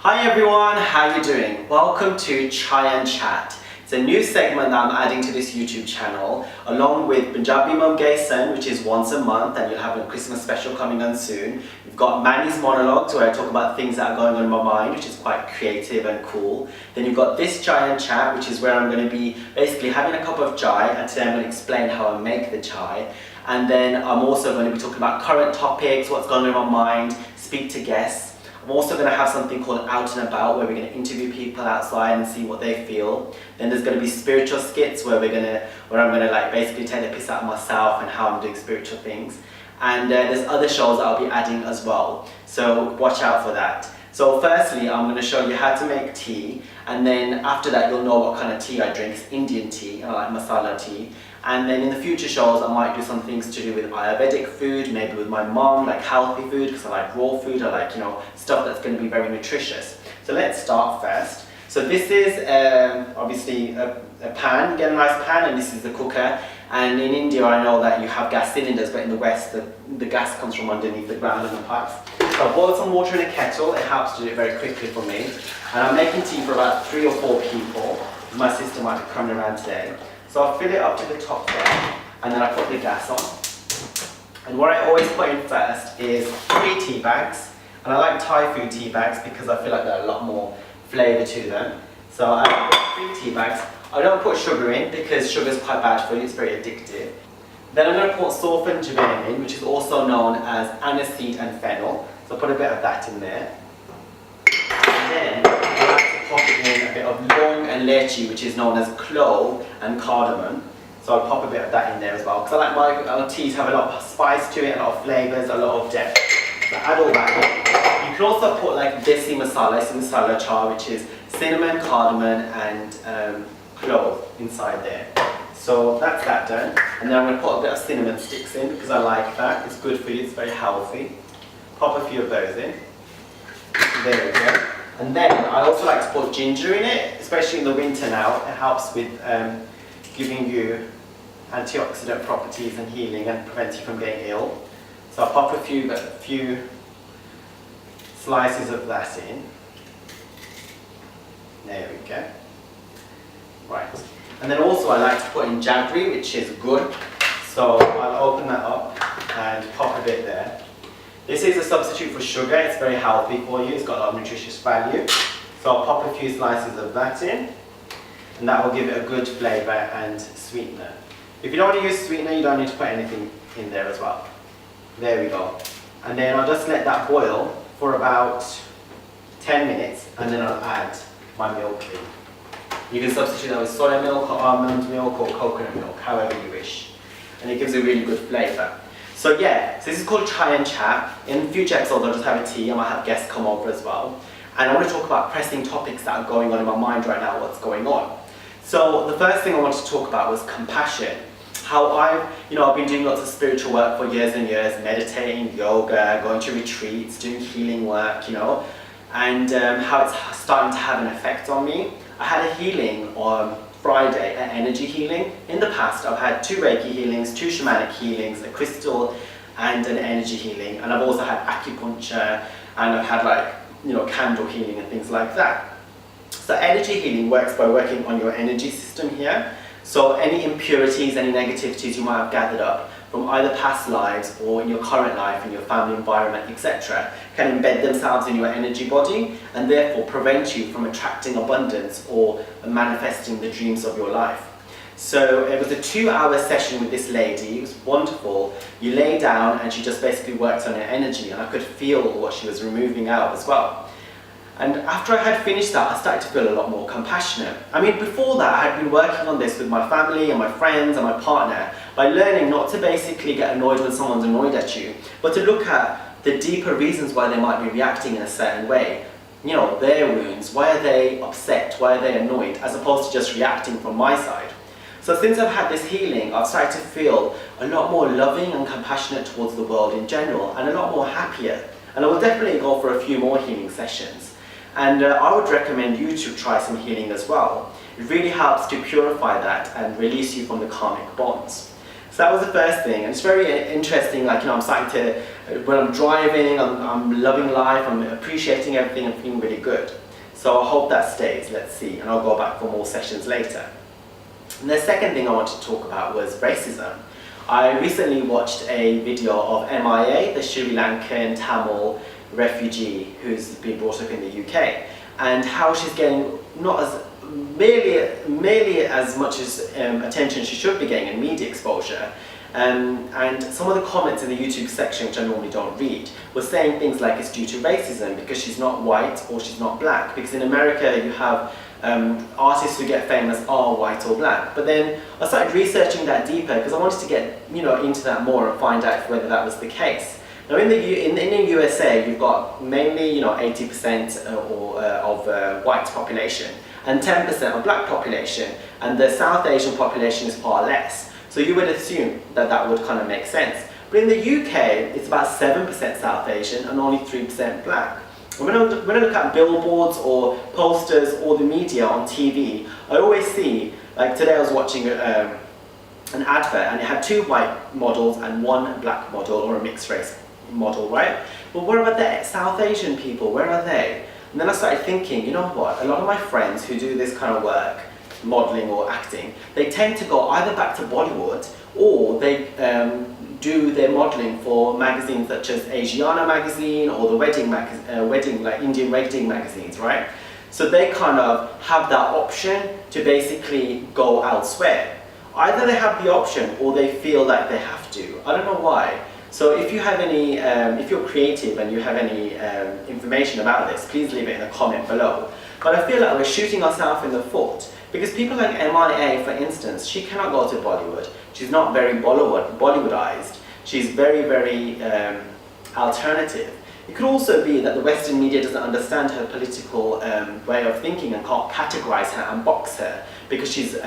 Hi everyone, how you doing? Welcome to Chai and Chat. It's a new segment that I'm adding to this YouTube channel along with Punjabi Mum Gay Son, which is once a month, and you'll have a Christmas special coming on soon. We've got Manny's monologues where I talk about things that are going on in my mind, which is quite creative and cool. Then you've got this Chai and Chat, which is where I'm going to be basically having a cup of chai, and today I'm going to explain how I make the chai. And then I'm also going to be talking about current topics, what's going on in my mind, speak to guests. I'm also going to have something called Out and About, where we're going to interview people outside and see what they feel. Then there's going to be spiritual skits where I'm going to like basically take the piss out of myself and how I'm doing spiritual things. And there's other shows that I'll be adding as well, so watch out for that. So firstly, I'm going to show you how to make tea, and then after that you'll know what kind of tea I drink. It's Indian tea, and I like masala tea. And then in the future shows I might do some things to do with Ayurvedic food, maybe with my mom, like healthy food, because I like raw food, I like, stuff that's going to be very nutritious. So let's start first. So this is obviously a pan, you get a nice pan, and this is the cooker. And in India I know that you have gas cylinders, but in the West the gas comes from underneath the ground in the pipes. So I've boiled some water in a kettle. It helps to do it very quickly for me. And I'm making tea for about 3 or 4 people. My sister might be coming around today. So I'll fill it up to the top there, and then I put the gas on. And what I always put in first is 3 tea bags. And I like Thai food tea bags because I feel like there are a lot more flavour to them. So I put 3 tea bags. I don't put sugar in because sugar is quite bad for you, it's very addictive. Then I'm going to put sulphur and jasmine in, which is also known as aniseed and fennel. So I'll put a bit of that in there. And then I like to pop in a bit of long and lychee, which is known as clove and cardamom. So I'll pop a bit of that in there as well, because I like my teas have a lot of spice to it, a lot of flavours, a lot of depth. So add all that in. You can also put like desi masala char, which is cinnamon, cardamom and clove inside there. So that's that done. And then I'm going to put a bit of cinnamon sticks in because I like that. It's good for you, it's very healthy. Pop a few of those in. There we go. And then I also like to put ginger in it, especially in the winter now. It helps with giving you antioxidant properties and healing and prevents you from getting ill. So I'll pop a few slices of that in. There we go. Right. And then also I like to put in jaggery, which is good. So I'll open that up and pop a bit there. This is a substitute for sugar, it's very healthy for you, it's got a lot of nutritious value. So I'll pop a few slices of that in, and that will give it a good flavour and sweetener. If you don't want to use sweetener, you don't need to put anything in there as well. There we go. And then I'll just let that boil for about 10 minutes, and then I'll add my milk in. You can substitute that with soya milk or almond milk or coconut milk, however you wish. And it gives a really good flavour. So yeah, so this is called Chai and Chat. In future episodes I'll just have a tea, I might have guests come over as well. And I want to talk about pressing topics that are going on in my mind right now, what's going on. So the first thing I wanted to talk about was compassion. How I've been doing lots of spiritual work for years and years, meditating, yoga, going to retreats, doing healing work, and how it's starting to have an effect on me. I had a healing on Friday, an energy healing. In the past I've had 2 reiki healings, 2 shamanic healings, a crystal and an energy healing, and I've also had acupuncture, and I've had candle healing and things like that. So energy healing works by working on your energy system here. So any impurities, any negativities you might have gathered up from either past lives or in your current life, in your family environment, etc., can embed themselves in your energy body and therefore prevent you from attracting abundance or manifesting the dreams of your life. So it was a 2-hour session with this lady. It was wonderful. You lay down and she just basically worked on your energy, and I could feel what she was removing out as well. And after I had finished that, I started to feel a lot more compassionate. I mean, before that, I had been working on this with my family and my friends and my partner by learning not to basically get annoyed when someone's annoyed at you, but to look at the deeper reasons why they might be reacting in a certain way. Their wounds, why are they upset, why are they annoyed, as opposed to just reacting from my side. So since I've had this healing, I've started to feel a lot more loving and compassionate towards the world in general, and a lot more happier. And I will definitely go for a few more healing sessions. And I would recommend you to try some healing as well. It really helps to purify that and release you from the karmic bonds. So that was the first thing, and it's very interesting. Like, you know, I'm starting to, when I'm driving, I'm loving life, I'm appreciating everything, and feeling really good. So I hope that stays. Let's see, and I'll go back for more sessions later. And the second thing I wanted to talk about was racism. I recently watched a video of MIA, the Sri Lankan Tamil refugee who's been brought up in the UK, and how she's getting not as merely as much as attention she should be getting in media exposure. And some of the comments in the YouTube section, which I normally don't read, were saying things like it's due to racism because she's not white or she's not black. Because in America you have artists who get famous are white or black. But then I started researching that deeper because I wanted to get, you know, into that more and find out whether that was the case. Now in the USA you've got mainly, you know, 80% of white population and 10% of black population, and the South Asian population is far less. So you would assume that that would kind of make sense. But in the UK, it's about 7% South Asian and only 3% black. And when I look at billboards or posters or the media on TV, I always see, like today I was watching an advert and it had 2 white models and 1 black model or a mixed race model, right? But what about the South Asian people? Where are they? And then I started thinking, you know what, a lot of my friends who do this kind of work, modelling or acting, they tend to go either back to Bollywood or they do their modelling for magazines such as Asiana magazine or the wedding like Indian wedding magazines, right? So they kind of have that option to basically go elsewhere. Either they have the option or they feel like they have to. I don't know why. So if you have any, if you're creative and you have any information about this, please leave it in a comment below. But I feel like we're shooting ourselves in the foot because people like MIA, for instance, she cannot go to Bollywood. She's not very Bollywoodized. She's very, very alternative. It could also be that the Western media doesn't understand her political way of thinking and can't categorize her and box her because she's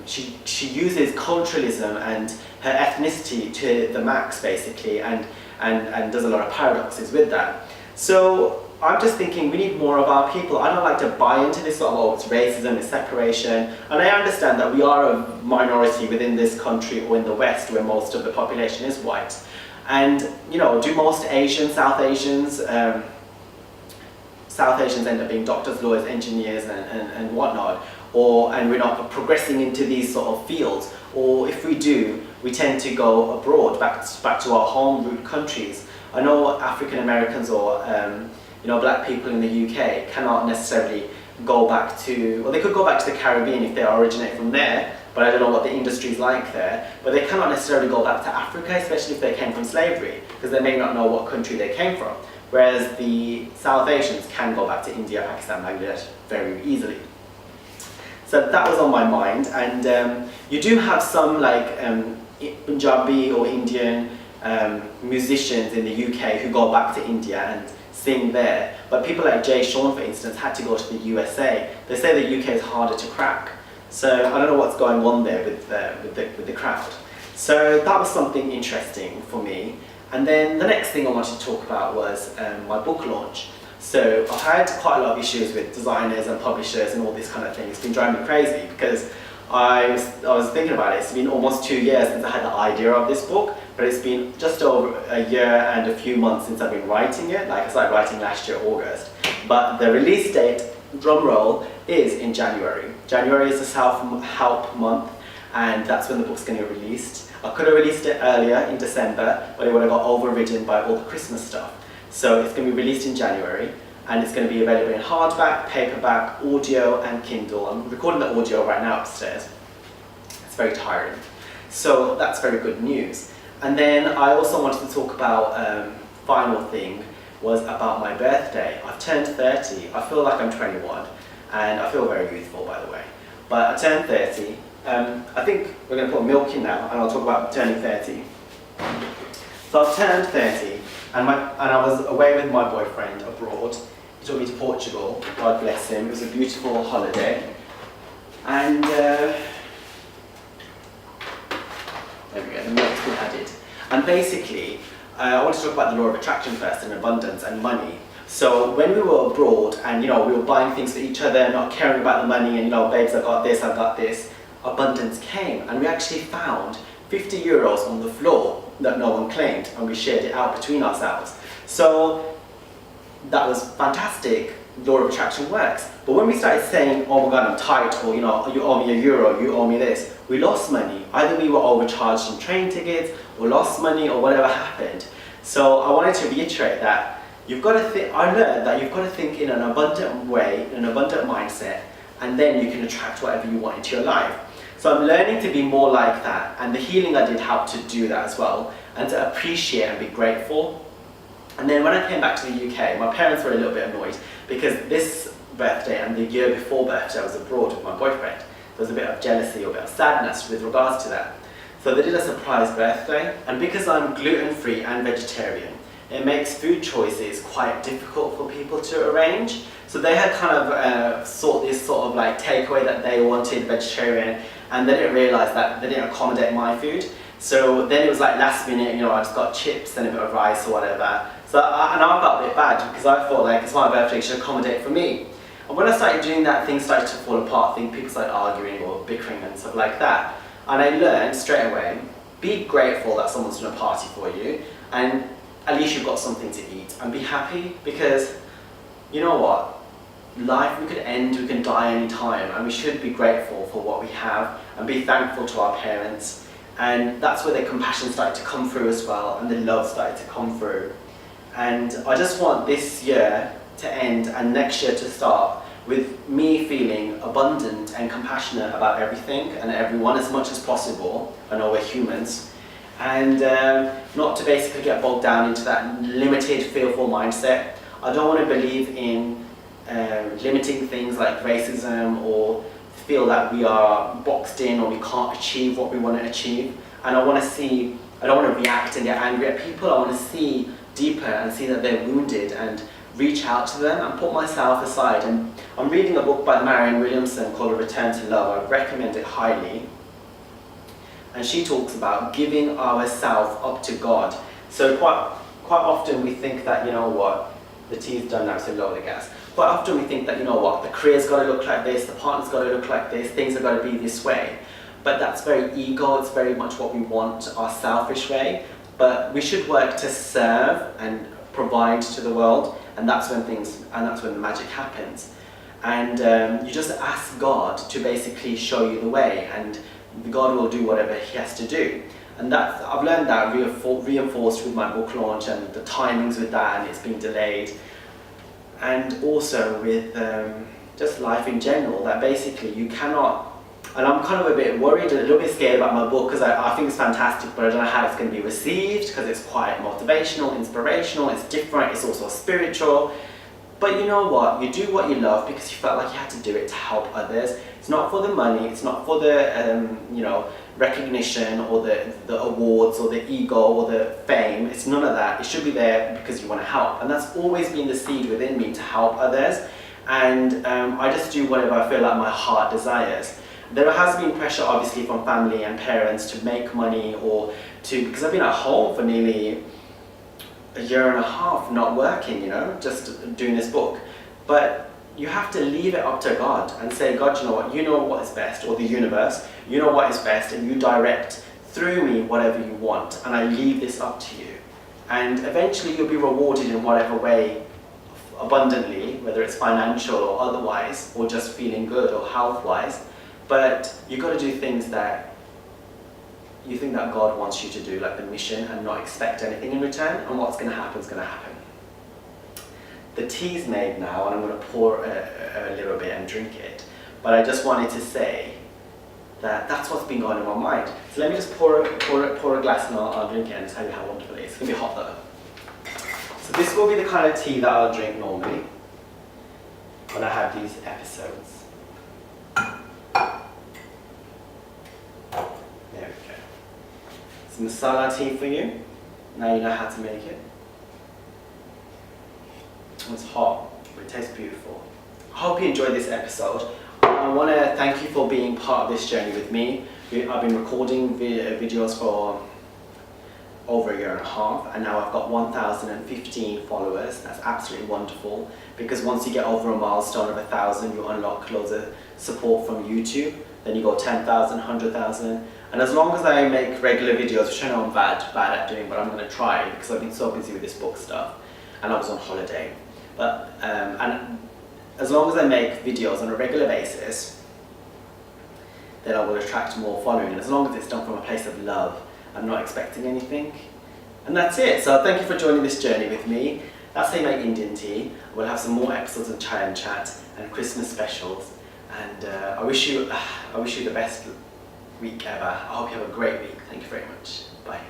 she uses culturalism and her ethnicity to the max, basically, and does a lot of paradoxes with that. So I'm just thinking we need more of our people. I don't like to buy into this sort of, oh, it's racism, it's separation, and I understand that we are a minority within this country or in the West where most of the population is white. And, you know, do most Asians, South Asians end up being doctors, lawyers, engineers and whatnot? And we're not progressing into these sort of fields, or if we do, we tend to go abroad, back to our home root countries. I know African Americans or you know, black people in the UK cannot necessarily go back to, well, they could go back to the Caribbean if they originate from there, but I don't know what the industry is like there. But they cannot necessarily go back to Africa, especially if they came from slavery, because they may not know what country they came from. Whereas the South Asians can go back to India, Pakistan, Bangladesh very easily. So that was on my mind, and you do have some like Punjabi or Indian musicians in the UK who go back to India and sing there, but people like Jay Sean, for instance, had to go to the USA. They say the UK is harder to crack, so I don't know what's going on there with the crowd. So that was something interesting for me. And then the next thing I wanted to talk about was my book launch. So I've had quite a lot of issues with designers and publishers and all this kind of thing. It's been driving me crazy because I was thinking about it. It's been almost 2 years since I had the idea of this book, but it's been just over a year and a few months since I've been writing it. Like I started writing last year, August. But the release date, drum roll, is in January. January is the self-help month, and that's when the book's going to be released. I could have released it earlier in December, but it would have got overridden by all the Christmas stuff. So it's going to be released in January, and it's going to be available in hardback, paperback, audio and Kindle. I'm recording the audio right now upstairs. It's very tiring. So that's very good news. And then I also wanted to talk about, final thing, was about my birthday. I've turned 30. I feel like I'm 21, and I feel very youthful, by the way. But I turned 30. I think we're going to put milk in now, and I'll talk about turning 30. So I've turned 30. And I was away with my boyfriend abroad. He took me to Portugal, God bless him. It was a beautiful holiday. And there we go, the milk's been added. And basically, I want to talk about the law of attraction first, and abundance and money. So when we were abroad and, you know, we were buying things for each other, not caring about the money, and, you know, babes, I got this, abundance came. And we actually found 50 euros on the floor that no one claimed, and we shared it out between ourselves. So that was fantastic. Law of attraction works. But when we started saying, oh my God, I'm tight, or you know, you owe me €1, you owe me this, we lost money. Either we were overcharged on train tickets, or lost money, or whatever happened. So I wanted to reiterate that you've got to think, I learned that you've got to think in an abundant way, an abundant mindset, and then you can attract whatever you want into your life. So I'm learning to be more like that, and the healing I did help to do that as well, and to appreciate and be grateful. And then when I came back to the UK, my parents were a little bit annoyed because this birthday and the year before birthday I was abroad with my boyfriend. There was a bit of jealousy or a bit of sadness with regards to that. So they did a surprise birthday, and because I'm gluten-free and vegetarian, it makes food choices quite difficult for people to arrange. So they had kind of this sort of like takeaway that they wanted vegetarian, and they didn't realise that they didn't accommodate my food. So then it was like last minute, you know, I just got chips and a bit of rice or whatever. So and I felt a bit bad because I thought like it's my birthday, it should accommodate for me. And when I started doing that, things started to fall apart. I think people started arguing or bickering and stuff like that. And I learned straight away, be grateful that someone's doing a party for you, and at least you've got something to eat, and be happy, because you know what? Life, we could end, we can die any time, and we should be grateful for what we have and be thankful to our parents. And that's where the compassion started to come through as well, and the love started to come through. And I just want this year to end and next year to start with me feeling abundant and compassionate about everything and everyone as much as possible. I know we're humans. And not to basically get bogged down into that limited, fearful mindset. I don't want to believe in limiting things like racism, or feel that we are boxed in or we can't achieve what we want to achieve. And I don't want to react and get angry at people. I want to see deeper and see that they're wounded and reach out to them and put myself aside. And I'm reading a book by Marianne Williamson called A Return to Love. I recommend it highly. And she talks about giving ourselves up to God. So quite often we think that, you know what, the tea's done now, so lower the gas. Quite often we think that, you know what, the career's got to look like this, the partner's got to look like this, things are got to be this way. But that's very ego, it's very much what we want, our selfish way. But we should work to serve and provide to the world, and that's when the magic happens. And you just ask God to basically show you the way, and God will do whatever He has to do. And I've learned that reinforced with my book launch and the timings with that, and it's been delayed. And also with just life in general, that basically you cannot, and I'm kind of a bit worried, a little bit scared about my book, because I think it's fantastic, but I don't know how it's going to be received, because it's quite motivational, inspirational, it's different, it's also spiritual. But you know what, you do what you love because you felt like you had to do it to help others. It's not for the money, it's not for the recognition or the awards or the ego or the fame. It's none of that. It should be there because you want to help. And that's always been the seed within me, to help others. And I just do whatever I feel like my heart desires. There has been pressure obviously from family and parents to make money, or because I've been at home for nearly a year and a half not working, just doing this book. But you have to leave it up to God and say, God, you know what is best, or the universe, you know what is best, and you direct through me whatever you want, and I leave this up to you. And eventually you'll be rewarded in whatever way, abundantly, whether it's financial or otherwise, or just feeling good or health-wise. But you've got to do things that you think that God wants you to do, like the mission, and not expect anything in return, and what's going to happen is going to happen. The tea's made now, and I'm going to pour a little bit and drink it. But I just wanted to say that that's what's been going on in my mind. So let me just pour a glass, and I'll drink it and tell you how wonderful it is. It's going to be hot though. So this will be the kind of tea that I'll drink normally when I have these episodes. There we go. It's masala tea for you. Now you know how to make it. It's hot, but it tastes beautiful. I hope you enjoyed this episode. I want to thank you for being part of this journey with me. I've been recording videos for over a year and a half, and now I've got 1,015 followers. That's absolutely wonderful, because once you get over a milestone of 1,000, you unlock loads of support from YouTube. Then you go 10,000, 100,000, and as long as I make regular videos, which I know I'm bad at doing, but I'm going to try because I've been so busy with this book stuff, and I was on holiday. But and as long as I make videos on a regular basis, then I will attract more following, and as long as it's done from a place of love, I'm not expecting anything. And that's it. So thank you for joining this journey with me. That's how you make Indian tea. We'll have some more episodes of Chai and Chat and Christmas specials. And I wish you the best week ever. I hope you have a great week. Thank you very much. Bye.